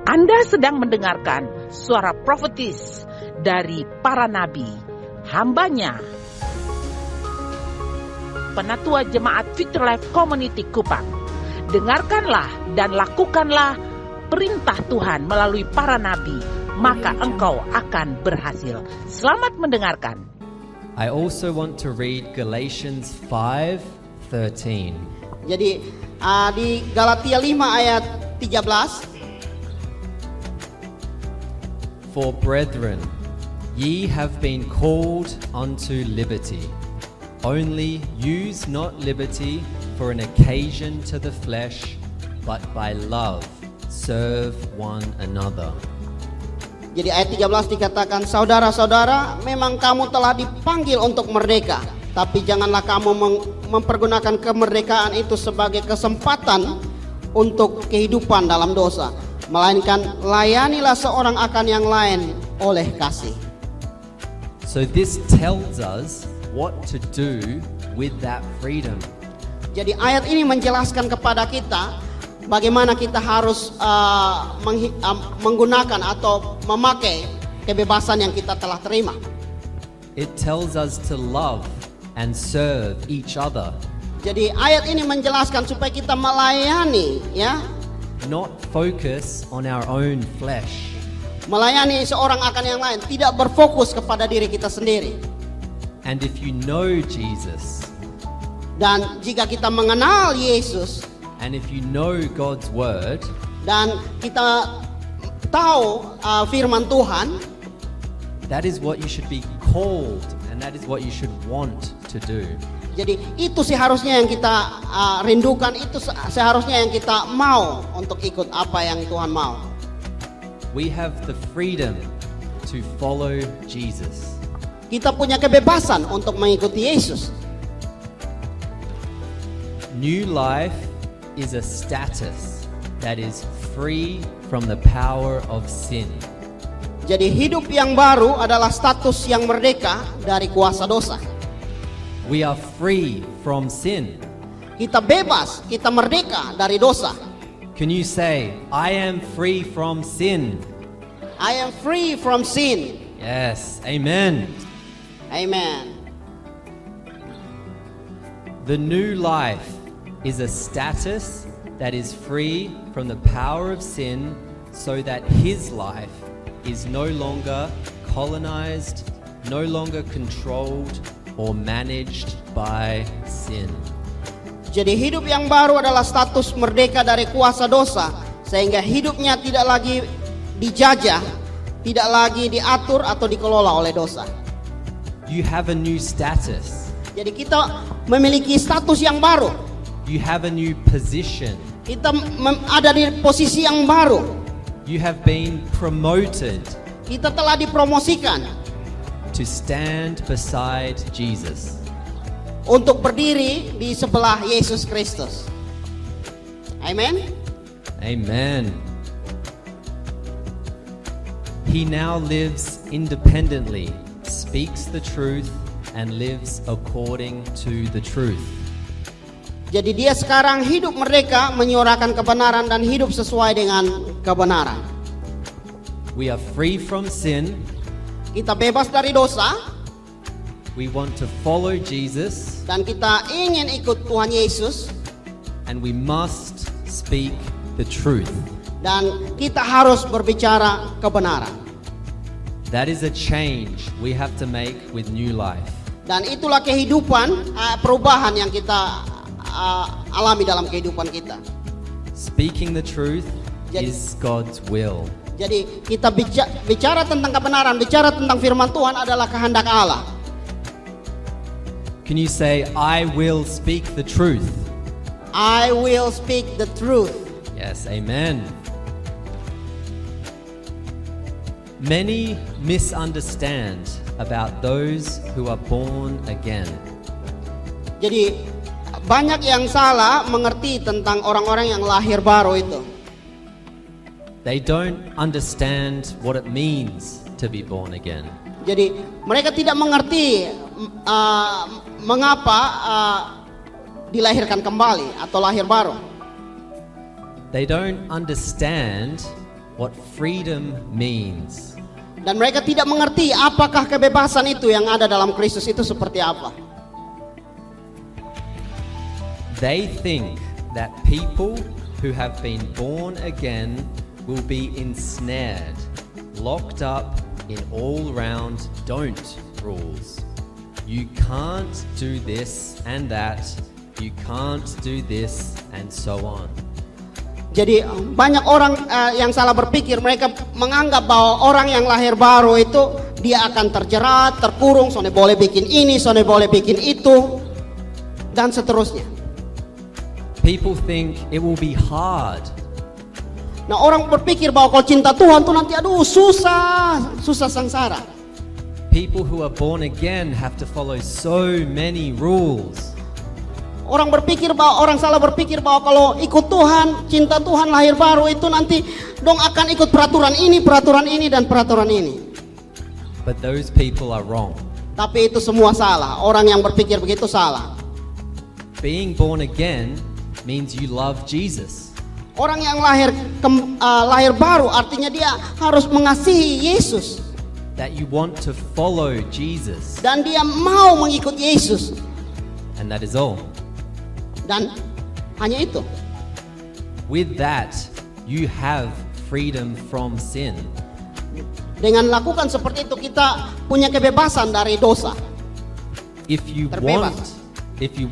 Anda sedang mendengarkan suara profetis dari para nabi, hambanya Penatua Jemaat Future Life Community Kupang. Dengarkanlah dan lakukanlah perintah Tuhan melalui para nabi, maka engkau akan berhasil. Selamat mendengarkan. I also want to read Galatians 5:13. Jadi di Galatia 5 ayat 13. For brethren, ye have been called unto liberty. Only use not liberty for an occasion to the flesh, but by love serve one another. Jadi ayat 13 dikatakan, saudara-saudara, memang kamu telah dipanggil untuk merdeka, tapi janganlah kamu mempergunakan kemerdekaan itu sebagai kesempatan untuk kehidupan dalam dosa, melainkan layanilah seorang akan yang lain oleh kasih. So this tells us what to do with that freedom. Jadi ayat ini menjelaskan kepada kita bagaimana kita harus menggunakan atau memakai kebebasan yang kita telah terima. It tells us to love and serve each other. Jadi ayat ini menjelaskan supaya kita melayani, ya, Not focus on our own flesh. melayani seorang akan yang lain, tidak berfokus kepada diri kita sendiri. And if you know Jesus, Dan jika kita mengenal Yesus and if you know God's word, dan kita tahu firman Tuhan, that is what you should be called and that is what you should want to do. jadi itu seharusnya yang kita rindukan, itu seharusnya yang kita mau untuk ikut apa yang Tuhan mau. We have the freedom to follow Jesus. Kita punya kebebasan untuk mengikuti Yesus. New life is a status that is free from the power of sin. Jadi hidup yang baru adalah status yang merdeka dari kuasa dosa. We are free from sin. Kita bebas, kita merdeka dari dosa. Can you say, I am free from sin? I am free from sin. Yes, amen. Amen. The new life is a status that is free from the power of sin, so that his life is no longer colonized, no longer controlled or managed by sin. Jadi hidup yang baru adalah status merdeka dari kuasa dosa, sehingga hidupnya tidak lagi dijajah, tidak lagi diatur atau dikelola oleh dosa. You have a new status. Jadi kita memiliki status yang baru. You have a new position. Kita ada di posisi yang baru. You have been promoted Kita telah dipromosikan to stand beside Jesus. untuk berdiri di sebelah Yesus Kristus. Amen. Amen. He now lives independently, speaks the truth, and lives according to the truth. Jadi dia sekarang hidup merdeka, menyuarakan kebenaran dan hidup sesuai dengan kebenaran. We are free from sin. Kita bebas dari dosa We want to follow Jesus, dan kita ingin ikut Tuhan Yesus, and we must speak the truth. dan kita harus berbicara kebenaran. That is a change we have to make with new life. Dan itulah kehidupan, perubahan yang kita alami dalam kehidupan kita. Speaking the truth is God's will. Jadi kita bicara tentang kebenaran, bicara tentang firman Tuhan adalah kehendak Allah. Can you say, I will speak the truth? I will speak the truth. Yes, amen. Many misunderstand about those who are born again. Jadi banyak yang salah mengerti tentang orang-orang yang lahir baru itu. They don't understand what it means to be born again. Jadi mereka tidak mengerti mengapa dilahirkan kembali atau lahir baru. They don't understand what freedom means. Dan mereka tidak mengerti apakah kebebasan itu yang ada dalam Kristus itu seperti apa. They think that people who have been born again will be ensnared, locked up in all-round don't rules. You can't do this and that, you can't do this and so on. Jadi banyak orang yang salah berpikir, mereka menganggap bahwa orang yang lahir baru itu dia akan terjerat, terkurung, soalnya boleh bikin ini, soalnya boleh bikin itu, dan seterusnya. People think it will be hard. Nah, orang berpikir bahwa kalau cinta Tuhan tuh nanti aduh susah sengsara. People who are born again have to follow so many rules. Orang salah berpikir bahwa kalau ikut Tuhan, cinta Tuhan, lahir baru itu nanti dong akan ikut peraturan ini, dan peraturan ini. But those people are wrong. Tapi itu semua salah. Orang yang berpikir begitu salah. Being born again means you love Jesus. Orang yang lahir baru artinya dia harus mengasihi Yesus. That you want to follow Jesus. Dan dia mau mengikut Yesus. And that is all. Dan hanya itu. With that, you have freedom from sin. Dengan lakukan seperti itu kita punya kebebasan dari dosa. If you Terbebas.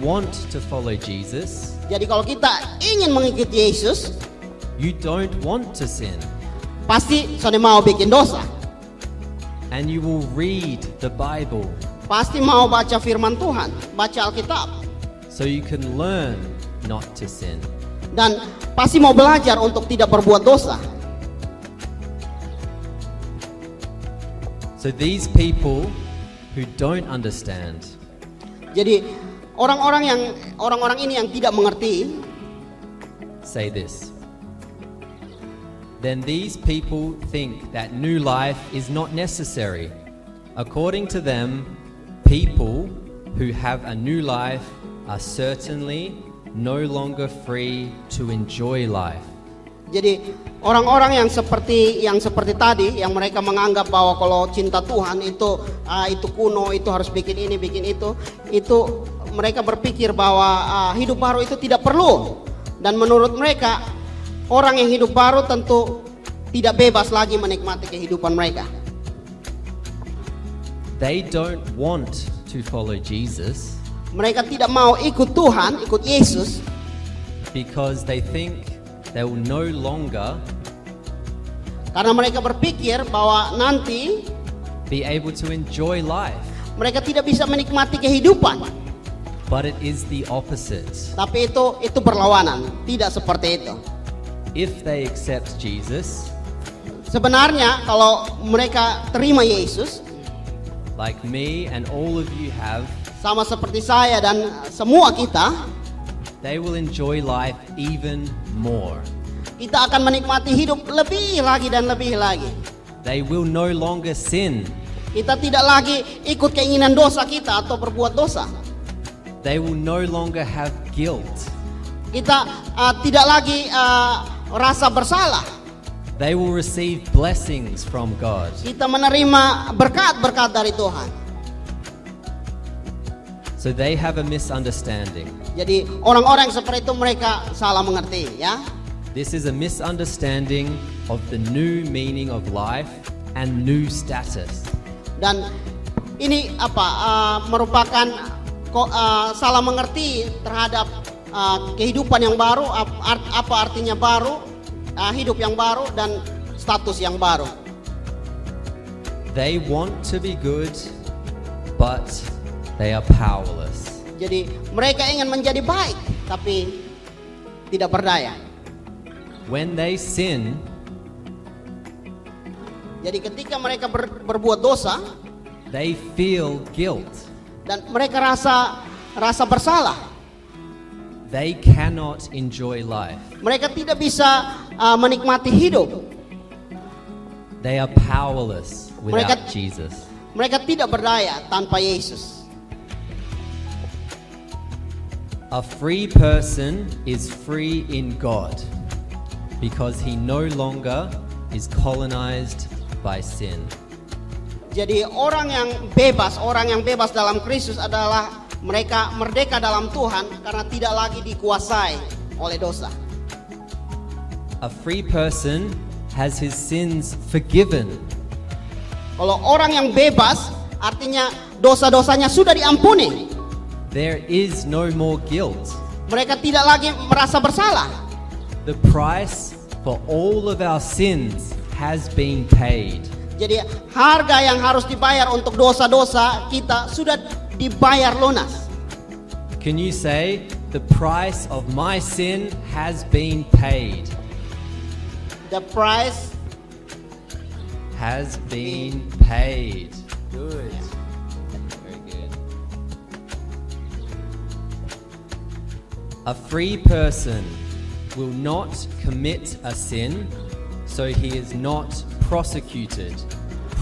want to follow Jesus, Jadi kalau kita ingin mengikuti Yesus, you don't want to sin. pasti sudah mau bikin dosa. And you will read the Bible Pasti mau baca firman Tuhan, baca Alkitab. so you can learn not to sin. Dan pasti mau belajar untuk tidak berbuat dosa. So these people who don't understand, Jadi orang-orang ini yang tidak mengerti, say this. Then these people think that new life is not necessary. According to them, people who have a new life are certainly no longer free to enjoy life. jadi orang-orang yang seperti tadi, yang mereka menganggap bahwa kalau cinta Tuhan itu kuno, itu harus bikin ini, bikin itu mereka berpikir bahwa hidup baru itu tidak perlu. Dan menurut mereka, orang yang hidup baru tentu tidak bebas lagi menikmati kehidupan mereka. They don't want to follow Jesus Mereka tidak mau ikut Tuhan, ikut Yesus, because they think they will no longer karena mereka berpikir bahwa nanti be able to enjoy life. mereka tidak bisa menikmati kehidupan. But it is the opposite. Tapi itu berlawanan, tidak seperti itu. If they accept Jesus, Sebenarnya kalau mereka terima Yesus, like me and all of you have, sama seperti saya dan semua kita they will enjoy life even more. kita akan menikmati hidup lebih lagi dan lebih lagi. They will no longer sin. Kita tidak lagi ikut keinginan dosa kita atau berbuat dosa. They will no longer have guilt. Kita tidak lagi rasa bersalah. They will receive blessings from God. Kita menerima berkat-berkat dari Tuhan. So they have a misunderstanding. Jadi orang-orang seperti itu mereka salah mengerti, ya. This is a misunderstanding of the new meaning of life and new status. Dan ini merupakan salah mengerti terhadap kehidupan yang baru, apa artinya baru, hidup yang baru dan status yang baru. They want to be good, but they are powerless. Jadi mereka ingin menjadi baik tapi tidak berdaya. When they sin, jadi ketika mereka berbuat dosa they feel guilt. dan mereka rasa bersalah, They cannot enjoy life. mereka tidak bisa menikmati hidup. They are powerless without Jesus. Mereka tidak berdaya tanpa Yesus. A free person is free in God because he no longer is colonized by sin. Jadi orang yang bebas dalam Kristus adalah mereka merdeka dalam Tuhan karena tidak lagi dikuasai oleh dosa. A free person has his sins forgiven. Kalau orang yang bebas artinya dosa-dosanya sudah diampuni. There is no more guilt. Mereka tidak lagi merasa bersalah. The price for all of our sins has been paid. Jadi harga yang harus dibayar untuk dosa-dosa kita sudah dibayar lunas. Can you say, the price of my sin has been paid? The price Has been paid. Good. Very good. A free person will not commit a sin, so he is not prosecuted,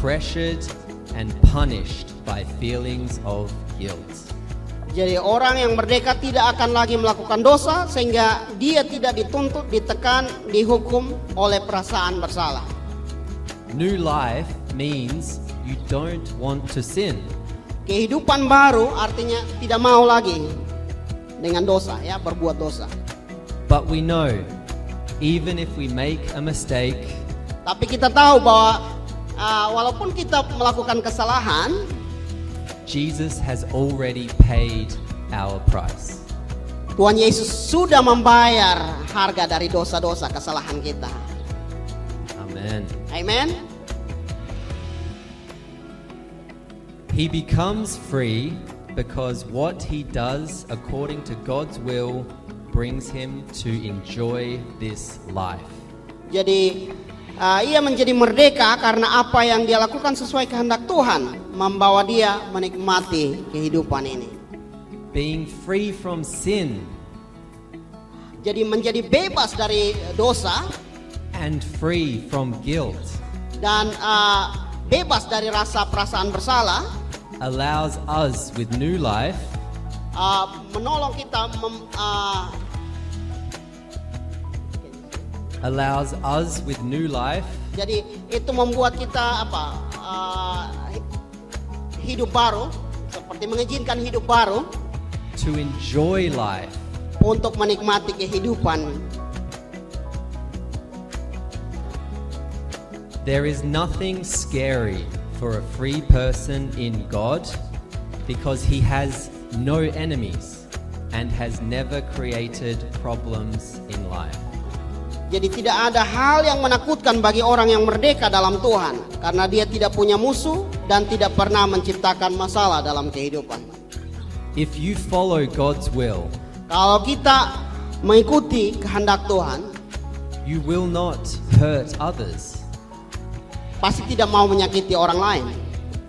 pressured, and punished by feelings of guilt. Jadi orang yang merdeka tidak akan lagi melakukan dosa sehingga dia tidak dituntut, ditekan, dihukum oleh perasaan bersalah. New life means you don't want to sin. Kehidupan baru artinya tidak mau lagi dengan dosa, ya, berbuat dosa. But we know, even if we make a mistake, Tapi kita tahu bahwa walaupun kita melakukan kesalahan, Jesus has already paid our price. Tuhan Yesus sudah membayar harga dari dosa-dosa kesalahan kita. Amen. Amen. He becomes free because what he does according to God's will brings him to enjoy this life. Jadi ia menjadi merdeka karena apa yang dia lakukan sesuai kehendak Tuhan membawa dia menikmati kehidupan ini. Being free from sin Jadi menjadi bebas dari dosa and free from guilt dan bebas dari rasa perasaan bersalah allows us with new life menolong kita jadi itu membuat kita hidup baru, seperti mengizinkan hidup baru to enjoy life. untuk menikmati kehidupan. There is nothing scary for a free person in God because he has no enemies and has never created problems in life. Jadi tidak ada hal yang menakutkan bagi orang yang merdeka dalam Tuhan karena dia tidak punya musuh dan tidak pernah menciptakan masalah dalam kehidupan. If you follow God's will, Kalau kita mengikuti kehendak Tuhan, you will not hurt others. pasti tidak mau menyakiti orang lain.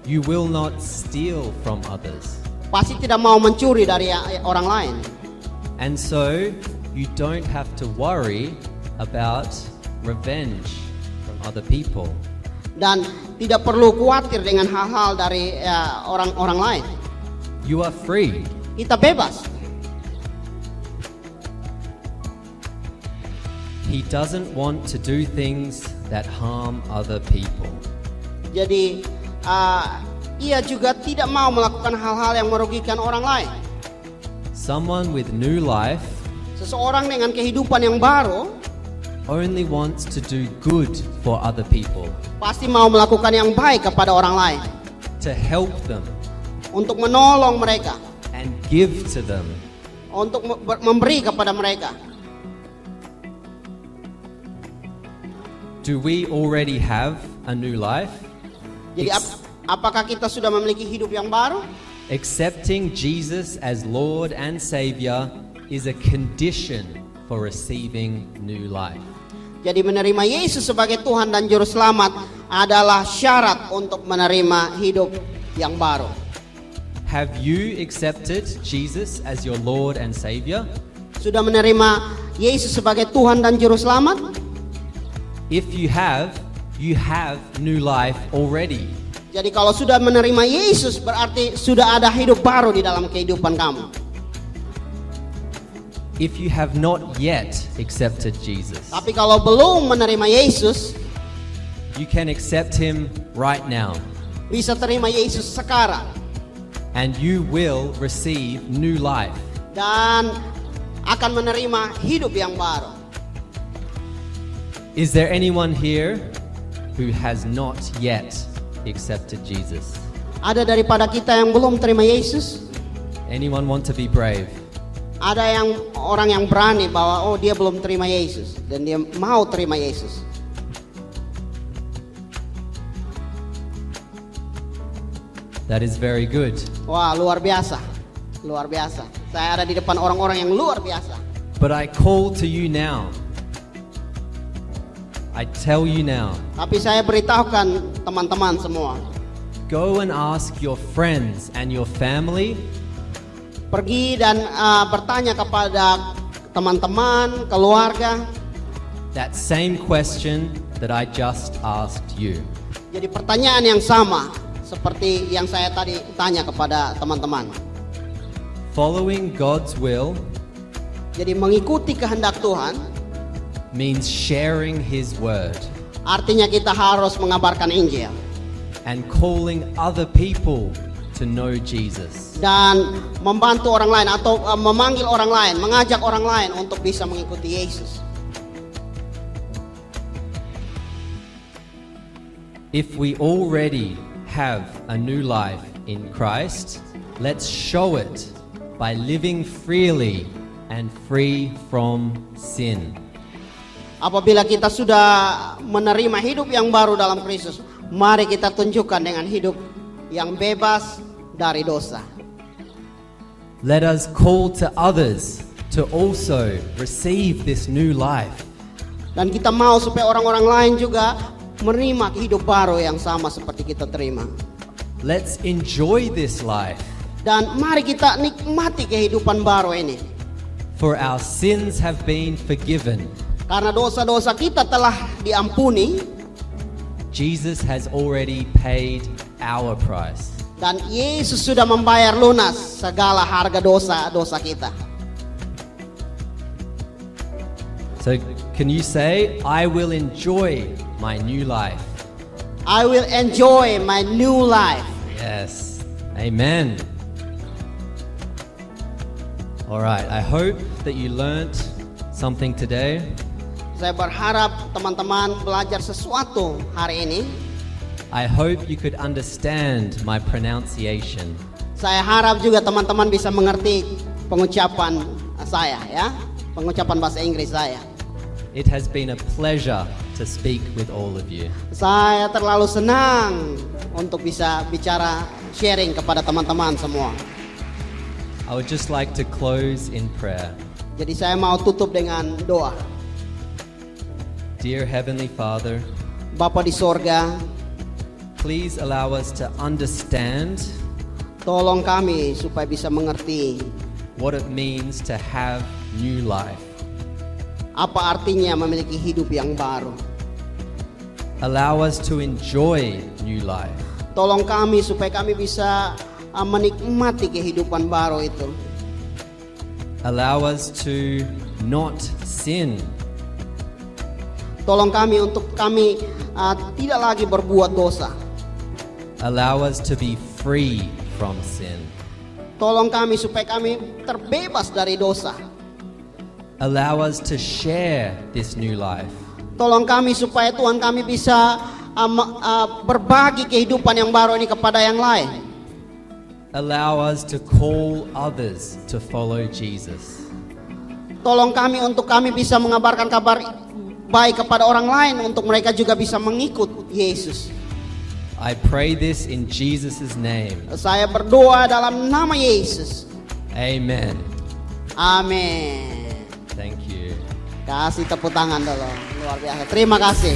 You will not steal from others. Pasti tidak mau mencuri dari orang lain. And so, you don't have to worry about revenge from other people. Dan tidak perlu khawatir dengan hal-hal dari orang-orang lain. You are free. Kita bebas. He doesn't want to do things that harm other people. Jadi ia juga tidak mau melakukan hal-hal yang merugikan orang lain. Someone with new life Seseorang dengan kehidupan yang baru only wants to do good for other people, pasti mau melakukan yang baik kepada orang lain, to help them untuk menolong mereka, and give to them. untuk memberi kepada mereka. Do we already have a new life? Jadi apakah kita sudah memiliki hidup yang baru? Accepting Jesus as Lord and Savior is a condition for receiving new life. Jadi menerima Yesus sebagai Tuhan dan Juru Selamat adalah syarat untuk menerima hidup yang baru. Have you accepted Jesus as your Lord and Savior? Sudah menerima Yesus sebagai Tuhan dan Juru Selamat? If you have new life already. Jadi kalau sudah menerima Yesus berarti sudah ada hidup baru di dalam kehidupan kamu. If you have not yet accepted Jesus, Tapi kalau belum menerima Yesus, you can accept Him right now, bisa terima Yesus sekarang and you will receive new life. dan akan menerima hidup yang baru. Is there anyone here who has not yet accepted Jesus? Ada daripada kita yang belum terima Yesus? Anyone want to be brave? Ada orang yang berani bahwa oh dia belum terima Yesus dan dia mau terima Yesus. That is very good. Wah, luar biasa. Luar biasa. Saya ada di depan orang-orang yang luar biasa. But I call to you now. I tell you now. Tapi saya beritahukan teman-teman semua, Go and ask your friends and your family pergi dan bertanya kepada teman-teman, keluarga. that same question that I just asked you. Jadi pertanyaan yang sama seperti yang saya tadi tanya kepada teman-teman. Following God's will Jadi mengikuti kehendak Tuhan means sharing His word artinya kita harus mengabarkan Injil and calling other people to know Jesus. dan membantu orang lain atau memanggil orang lain, mengajak orang lain untuk bisa mengikuti Yesus. If we already have a new life in Christ, let's show it by living freely and free from sin. Apabila kita sudah menerima hidup yang baru dalam Kristus, mari kita tunjukkan dengan hidup yang bebas dari dosa. Let us call to others to also receive this new life. Dan kita mau supaya orang-orang lain juga menerima hidup baru yang sama seperti kita terima. Let's enjoy this life, Dan mari kita nikmati kehidupan baru ini. for our sins have been forgiven. Karena dosa-dosa kita telah diampuni Jesus has already paid our price. dan Yesus sudah membayar lunas segala harga dosa-dosa kita. So can you say, I will enjoy my new life? I will enjoy my new life. Yes. Amen. All right. I hope that you learnt something today. Saya berharap teman-teman belajar sesuatu hari ini. I hope you could understand my pronunciation. Saya harap juga teman-teman bisa mengerti pengucapan saya ya, pengucapan bahasa Inggris saya. It has been a pleasure to speak with all of you. Saya terlalu senang untuk bisa bicara sharing kepada teman-teman semua. I would just like to close in prayer. Jadi saya mau tutup dengan doa. Dear Heavenly Father, Bapa di sorga, please allow us to understand tolong kami supaya bisa mengerti what it means to have new life. apa artinya memiliki hidup yang baru. Allow us to enjoy new life. Tolong kami supaya kami bisa menikmati kehidupan baru itu. Allow us to not sin. Tolong kami untuk kami tidak lagi berbuat dosa. Allow us to be free from sin. Tolong kami supaya kami terbebas dari dosa. Allow us to share this new life. Tolong kami supaya Tuhan kami bisa berbagi kehidupan yang baru ini kepada yang lain. Allow us to call others to follow Jesus. Tolong kami untuk kami bisa mengabarkan kabar baik kepada orang lain untuk mereka juga bisa mengikut Yesus. I pray this in Jesus' name. Saya berdoa dalam nama Yesus. Amen. Amin. Thank you. Kasih tepuk tangan dulu. Luar biasa. Terima kasih.